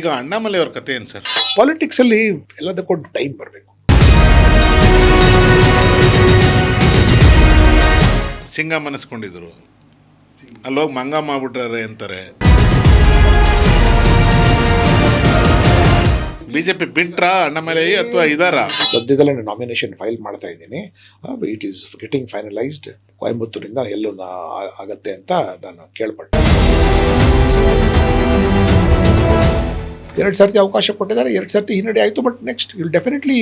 ಈಗ ಅಣ್ಣಾಮಲೈ ಅವ್ರ ಕತೆ ಏನು ಸರ್? ಪಾಲಿಟಿಕ್ಸಲ್ಲಿ ಎಲ್ಲದಕ್ಕೊಂದು ಟೈಮ್ ಬರಬೇಕು. ಸಿಂಗ ಮನಸ್ಕೊಂಡಿದ್ರು, ಅಲ್ಲೋಗಿ ಮಂಗ ಮಾಡ್ಬಿಟ್ರೆ ಅಂತಾರೆ. ಬಿಜೆಪಿ ಬಿಟ್ರಾ ಅಣ್ಣಾಮಲೈ ಅಥವಾ ಇದಾರ? ಸದ್ಯದಲ್ಲೇ ನಾಮಿನೇಷನ್ ಫೈಲ್ ಮಾಡ್ತಾ ಇದ್ದೀನಿ. It is getting finalised. ಕೊಯಂಬತ್ತೂರಿಂದ ಎಲ್ಲೂ ಆಗತ್ತೆ ಅಂತ ನಾನು ಕೇಳ್ಪಟ್ಟೆ. 2 ಸರ್ತಿ ಅವಕಾಶ ಕೊಟ್ಟಿದ್ದಾರೆ, 2 ಸರ್ತಿ ಹಿನ್ನಡೆ ಆಯಿತು. But next will definitely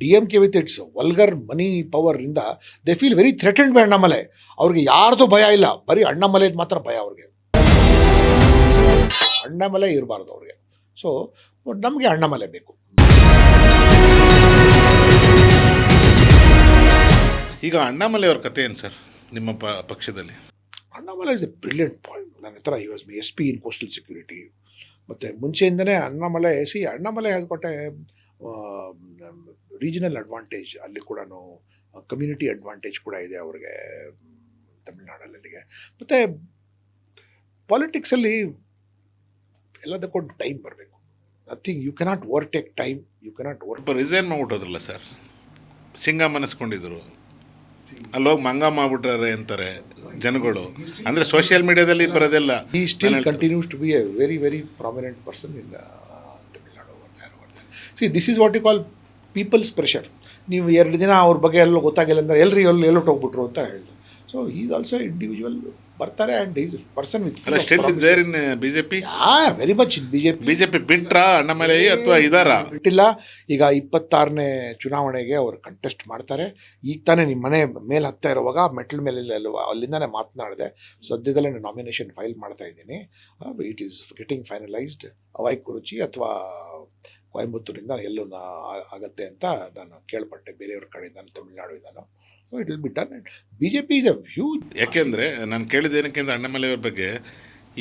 DMK with its vulgar money power ಇಂದ they feel very threatened by Annamalai. ಅವ್ರಿಗೆ ಯಾರ್ದು ಭಯ ಇಲ್ಲ, ಬರೀ ಅಣ್ಣಾಮಲೈದು ಮಾತ್ರ ಭಯ ಅವ್ರಿಗೆ. ಅಣ್ಣಾಮಲೈ ಇರಬಾರ್ದು ಅವ್ರಿಗೆ. ಸೊ ನಮಗೆ ಅಣ್ಣಾಮಲೈ ಬೇಕು. ಈಗ ಅಣ್ಣಾಮಲೈ ಅವ್ರ ಕತೆ ಏನು ಸರ್ ನಿಮ್ಮ ಪಕ್ಷದಲ್ಲಿ? Annamalai is a brilliant point. ನನ್ನ ಹತ್ರ ಈ was SP in coastal security. ಮತ್ತು ಮುಂಚೆಯಿಂದನೇ ಅಣ್ಣಾಮಲೈ ಹೇಳ್ಕೊಟ್ಟೆ ರೀಜನಲ್ ಅಡ್ವಾಂಟೇಜ್, ಅಲ್ಲಿ ಕೂಡ ಕಮ್ಯುನಿಟಿ ಅಡ್ವಾಂಟೇಜ್ ಕೂಡ ಇದೆ ಅವ್ರಿಗೆ ತಮಿಳ್ನಾಡಲ್ಲಿಗೆ. ಮತ್ತು ಪಾಲಿಟಿಕ್ಸಲ್ಲಿ ಎಲ್ಲದಕ್ಕೊಂದು ಟೈಮ್ ಬರಬೇಕು. Nothing you cannot overtake time, you cannot resign ಮಾಡ್ಬಿಟ್ಟೋದ್ರಲ್ಲ ಸರ್, ಸಿಂಗ ಮನಸ್ಕೊಂಡಿದ್ರು, ಅಲ್ಲೋಗಿ ಮಂಗ ಮಾಡ್ಬಿಟ್ರೆ ಅಂತಾರೆ ಜನಗಳು. ಅಂದರೆ ಸೋಷಿಯಲ್ ಮೀಡಿಯಾದಲ್ಲಿ ಬರೋದೆಲ್ಲ. He still continues to be a very, very prominent person in Tamil Nadu over there. See, this is what you call people's pressure. ನೀವು 2 ದಿನ ಅವ್ರ ಬಗ್ಗೆ ಎಲ್ಲೋ ಗೊತ್ತಾಗಿಲ್ಲ ಅಂದರೆ ಎಲ್ಲೋ ಹೋಗ್ಬಿಟ್ರು ಅಂತ ಹೇಳಿದ್ರು. ಸೊ ಈಸ್ ಆಲ್ಸೋ ಇಂಡಿವಿಜುವಲ್ ಬರ್ತಾರೆ and is person with still is there in BJP. Very much in BJP ಬಿಟ್ರಾ ಅಣ್ಣಾಮಲೈ ಅಥವಾ ಇದಾರ? ಬಿಟ್ಟಿಲ್ಲ. ಈಗ 26ನೇ ಚುನಾವಣೆಗೆ ಅವರು ಕಂಟೆಸ್ಟ್ ಮಾಡ್ತಾರೆ. ಈಗ ತಾನೇ ನಿಮ್ಮ ಮನೆ ಮೇಲೆ ಹತ್ತಾ ಇರುವಾಗ ಮೆಟ್ಲ ಮೇಲೆ ಅಲ್ಲಿಂದಾನೇ ಮಾತನಾಡಿದೆ. ಸದ್ಯದಲ್ಲೇ ನಾಮಿನೇಷನ್ ಫೈಲ್ ಮಾಡ್ತಾ ಇದ್ದೀನಿ. It is getting finalised. Aravakurichi ಅಥವಾ ಕೊಯಂಬತ್ತೂರಿಂದ ಎಲ್ಲೂ ಆಗತ್ತೆ ಅಂತ ನಾನು ಕೇಳ್ಪಟ್ಟೆ ಬೇರೆಯವ್ರ ಕಡೆಯಿಂದ, ತಮಿಳ್ನಾಡು ಇದ್ದಾನೋ. So it will be done. BJP is a huge. ಯಾಕೆಂದರೆ ನಾನು ಕೇಳಿದ ಏನಕ್ಕೆ ಅಂದರೆ ಅಣ್ಣಾಮಲೈ ಅವ್ರ ಬಗ್ಗೆ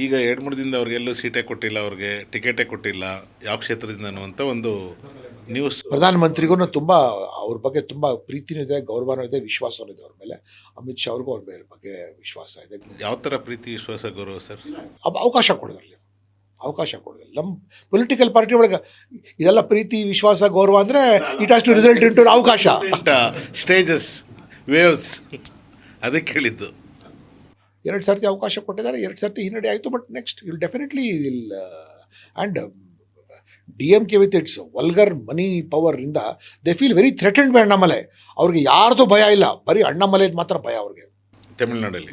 ಈಗ 2-3 ದಿನದಿಂದ ಅವ್ರಿಗೆಲ್ಲೂ ಸೀಟೇ ಕೊಟ್ಟಿಲ್ಲ, ಅವ್ರಿಗೆ ಟಿಕೆಟೇ ಕೊಟ್ಟಿಲ್ಲ ಯಾವ ಕ್ಷೇತ್ರದಿಂದನೂ ಅಂತ ಒಂದು ನ್ಯೂಸ್. ಪ್ರಧಾನಮಂತ್ರಿಗೂ ತುಂಬ ಅವ್ರ ಬಗ್ಗೆ ತುಂಬ ಪ್ರೀತಿನೂ ಇದೆ, ಗೌರವನೂ ಇದೆ, ವಿಶ್ವಾಸನೂ ಇದೆ ಅವ್ರ ಮೇಲೆ. ಅಮಿತ್ ಶಾ ಅವ್ರಿಗೂ ಅವ್ರ ಬಗ್ಗೆ ವಿಶ್ವಾಸ ಇದೆ. ಯಾವ ಥರ ಪ್ರೀತಿ, ವಿಶ್ವಾಸ, ಗೌರವ ಸರ್? ಅವಕಾಶ ಕೊಡೋದ್ರಲ್ಲಿ ನಮ್ಮ ಪೊಲಿಟಿಕಲ್ ಪಾರ್ಟಿ ಒಳಗೆ ಇದೆಲ್ಲ ಪ್ರೀತಿ, ವಿಶ್ವಾಸ, ಗೌರವ ಅಂದರೆ it has to result into ಅವಕಾಶ. ಸ್ಟೇಜಸ್, ವೇವ್ಸ್, ಅದಕ್ಕೆ ಹೇಳಿದ್ದು. 2 ಸರ್ತಿ ಅವಕಾಶ ಕೊಟ್ಟಿದ್ದಾರೆ, 2 ಸರ್ತಿ ಹಿನ್ನಡೆ ಆಯಿತು. But next will definitely and DMK with its vulgar money power ಇಂದ they feel very threatened by Annamalai. ಅವ್ರಿಗೆ ಯಾರ್ದು ಭಯ ಇಲ್ಲ, ಬರೀ ಅಣ್ಣಾಮಲೈದು ಮಾತ್ರ ಭಯ ಅವ್ರಿಗೆ ತಮಿಳ್ನಾಡಲ್ಲಿ.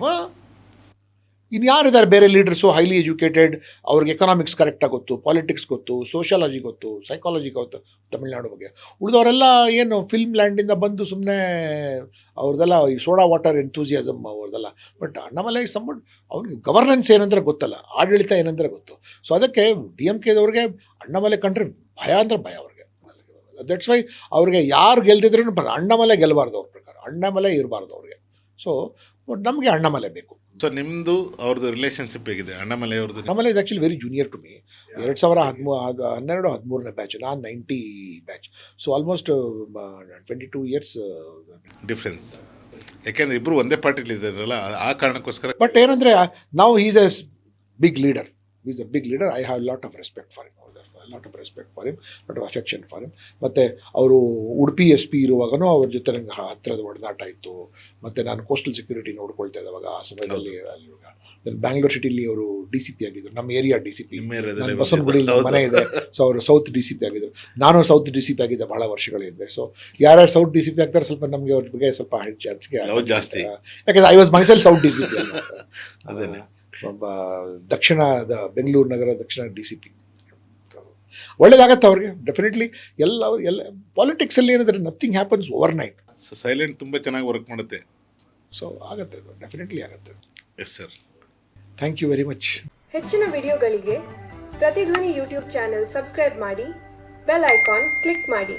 ಇನ್ಯಾರಿದ್ದಾರೆ ಬೇರೆ ಲೀಡರ್ಸು ಹೈಲಿ ಎಜುಕೇಟೆಡ್, ಅವ್ರಿಗೆ ಎಕನಾಮಿಕ್ಸ್ ಕರೆಕ್ಟಾಗಿ ಗೊತ್ತು, ಪಾಲಿಟಿಕ್ಸ್ ಗೊತ್ತು, ಸೋಷಿಯಾಲಜಿ ಗೊತ್ತು, ಸೈಕಾಲಜಿ ಗೊತ್ತು ತಮಿಳ್ನಾಡು ಬಗ್ಗೆ. ಉಳಿದವರೆಲ್ಲ ಏನು ಫಿಲ್ಮ್ ಲ್ಯಾಂಡಿಂದ ಬಂದು ಸುಮ್ಮನೆ ಅವ್ರದ್ದೆಲ್ಲ ಈ ಸೋಡಾ ವಾಟರ್ ಎಂಥೂಸಿಯಾಸಮ್ ಅವ್ರದ್ದೆಲ್ಲ. ಬಟ್ ಅಣ್ಣಾಮಲೈ ಸಂಬಂಧ ಅವ್ರಿಗೆ ಗವರ್ನೆನ್ಸ್ ಏನಂದರೆ ಗೊತ್ತಲ್ಲ, ಆಡಳಿತ ಏನಂದರೆ ಗೊತ್ತು. ಸೊ ಅದಕ್ಕೆ DMKದವ್ರಿಗೆ ಅಣ್ಣಾಮಲೈ ಕಂಡ್ರೆ ಭಯ ಅಂದರೆ ಭಯ ಅವ್ರಿಗೆ. ದಟ್ಸ್ ವೈ ಅವ್ರಿಗೆ ಯಾರು ಗೆಲ್ದಿದ್ರೂ ಅಣ್ಣಾಮಲೈ ಗೆಲ್ಲಬಾರ್ದು ಅವ್ರ ಪ್ರಕಾರ, ಅಣ್ಣಾಮಲೈ ಇರಬಾರ್ದು ಅವ್ರಿಗೆ. ಸೊ ನಮಗೆ ಅಣ್ಣಾಮಲೈ ಬೇಕು. ಸೊ ನಿಮ್ಮದು ಅವ್ರದ್ದು ರಿಲೇಷನ್ಶಿಪ್ ಹೇಗಿದೆ ಅಣ್ಣಾಮಲೈ ಅವ್ರದ್ದು? Annamalai is actually very junior to me. 2012-13 ನಾನು 90 batch. So almost 22 years difference. ಯಾಕೆಂದರೆ ಇಬ್ಬರು ಒಂದೇ ಪಾರ್ಟಿಲಿ ಇದ್ದಾರಲ್ಲ, ಆ ಕಾರಣಕ್ಕೋಸ್ಕರ. ಬಟ್ ಏನಂದರೆ ನಾವು is a big leader. Is a big leader. I have lot of respect for him, lot of affection for him. ಮತ್ತು ಅವರು ಉಡುಪಿ SP ಇರುವಾಗನೂ ಅವ್ರ ಜೊತೆ ನಂಗೆ ಹತ್ತಿರದ ಒಡನಾಟ ಇತ್ತು. ಮತ್ತು ನಾನು ಕೋಸ್ಟಲ್ ಸೆಕ್ಯೂರಿಟಿ ನೋಡ್ಕೊಳ್ತಾ ಇದ್ದಾಗ ಆ ಸಮಯದಲ್ಲಿ ಬ್ಯಾಂಗ್ಳೂರ್ ಸಿಟಿಲಿ ಅವರು DCP ಆಗಿದ್ದರು, ನಮ್ಮ ಏರಿಯಾ DCP. ಬಸವನಗುಡಿಲಿ ಮನೆ ಇದೆ. ಸೊ ಅವರು ಸೌತ್ DCP ಆಗಿದ್ದರು, ನಾನು ಸೌತ್ DCP ಆಗಿದ್ದೆ ಭಾಳ ವರ್ಷಗಳ ಹಿಂದೆ. ಸೊ ಯಾರ್ಯಾರು ಸೌತ್ DCP ಆಗ್ತಾರೆ ಸ್ವಲ್ಪ ನಮಗೆ ಅವ್ರ ಬಗ್ಗೆ ಸ್ವಲ್ಪ ಜಾಸ್ತಿ, ಯಾಕಂದರೆ I was myself south DCP. ಅದೇನೆ ದಕ್ಷಿಣದ ಬೆಂಗಳೂರು ನಗರ ದಕ್ಷಿಣ DCP. ಒಳ್ಳೇದಾಗತ್ತೆ ಅವ್ರಿಗೆ ಡೆಫಿನೆಟ್ಲಿ. ಎಲ್ಲ ಪಾಲಿಟಿಕ್ಸಲ್ಲಿ ಏನಿದ್ರೆ nothing happens overnight. So silent ತುಂಬ ಚೆನ್ನಾಗಿ ವರ್ಕ್ ಮಾಡುತ್ತೆ. ಸೊ ಆಗುತ್ತೆ, ಅದು ಡೆಫಿನೆಟ್ಲಿ ಆಗುತ್ತೆ. Yes sir, thank you very much. ಹೆಚ್ಚಿನ ವಿಡಿಯೋಗಳಿಗೆ ಪ್ರತಿಧ್ವನಿ ಯೂಟ್ಯೂಬ್ ಚಾನೆಲ್ ಸಬ್ಸ್ಕ್ರೈಬ್ ಮಾಡಿ, ಬೆಲ್ ಐಕಾನ್ ಕ್ಲಿಕ್ ಮಾಡಿ.